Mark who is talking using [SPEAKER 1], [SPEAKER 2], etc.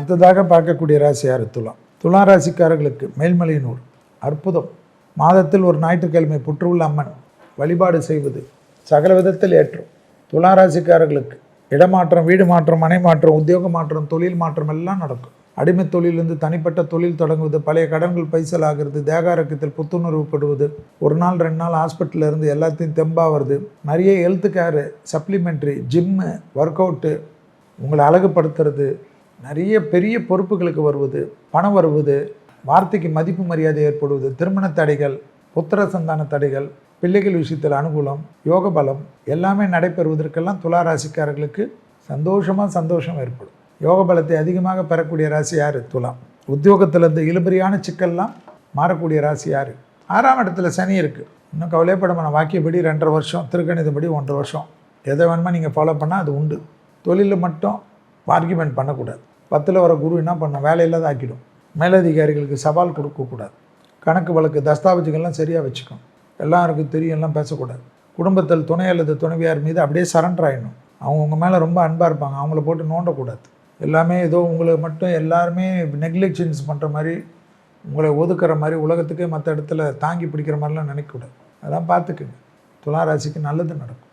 [SPEAKER 1] அடுத்ததாக பார்க்கக்கூடிய ராசி யார்? துலாம். துலா ராசிக்காரர்களுக்கு மேல்மலையனூர் அற்புதம். மாதத்தில் ஒரு ஞாயிற்றுக்கிழமை புற்றுள்ள அம்மன் வழிபாடு செய்வது சகல விதத்தில் ஏற்றும். துலா ராசிக்காரர்களுக்கு இடமாற்றம், வீடு மாற்றம், மனை மாற்றம், உத்தியோக மாற்றம், தொழில் மாற்றம் எல்லாம் நடக்கும். அடிமை தொழிலிருந்து தனிப்பட்ட தொழில் தொடங்குவது, பழைய கடன்கள் பைசல் ஆகிறது, தேகாரக்கத்தில் புத்துணர்வு படுவது, ஒரு நாள் 2 நாள் ஹாஸ்பிட்டலில் இருந்து எல்லாத்தையும் தெம்பாகிறது, நிறைய health care, supplementary, gym, work out, உங்களை அழகுபடுத்துறது, நிறைய பெரிய பொறுப்புகளுக்கு வருவது, பணம் வருவது, வார்த்தைக்கு மதிப்பு மரியாதை ஏற்படுவது, திருமண தடைகள், புத்திர சந்தான தடைகள், பிள்ளைகள் விஷயத்தில் அனுகூலம், யோக பலம் எல்லாமே நடைபெறுவதற்கெல்லாம் துலா ராசிக்காரர்களுக்கு சந்தோஷம் ஏற்படும். யோக பலத்தை அதிகமாக பெறக்கூடிய ராசி யார்? துலாம். உத்தியோகத்திலேருந்து இழுபறியான சிக்கல்லாம் மாறக்கூடிய ராசி யார்? 6ஆம் இடத்துல சனி இருக்குது. இன்னும் கவலைப்பட வேணாம். வாக்கியப்படி 2.5 வருஷம், திருக்கணிதப்படி 1.5 வருஷம் எதை வேணுமா நீங்கள் ஃபாலோ பண்ணால் அது உண்டு. தொழிலில் மட்டும் ஆர்கியூமெண்ட் பண்ணக்கூடாது. 10ல் வர குரு என்ன பண்ண வேலையில்லாத ஆக்கிடும். மேலதிகாரிகளுக்கு சவால் கொடுக்கக்கூடாது. கணக்கு வழக்கு தஸ்தாவேஜுகள்லாம் சரியாக வச்சுக்கணும். எல்லாருக்கும் தெரியும், எல்லாம் பேசக்கூடாது. குடும்பத்தில் துணை அல்லது துணைவியார் மீது அப்படியே சரண்டர் ஆகிடணும். அவங்க உங்கள் மேலே ரொம்ப அன்பாக இருப்பாங்க, அவங்கள போட்டு நோண்டக்கூடாது. எல்லாமே ஏதோ உங்களை மட்டும் எல்லாருமே நெக்லெக்ஷன்ஸ் பண்ணுற மாதிரி, உங்களை ஒதுக்குற மாதிரி, உலகத்துக்கே மற்ற இடத்துல தாங்கி பிடிக்கிற மாதிரிலாம் நினைக்கக்கூடாது. அதெல்லாம் பார்த்துக்குங்க. துலா ராசிக்கு நல்லது நடக்கும்.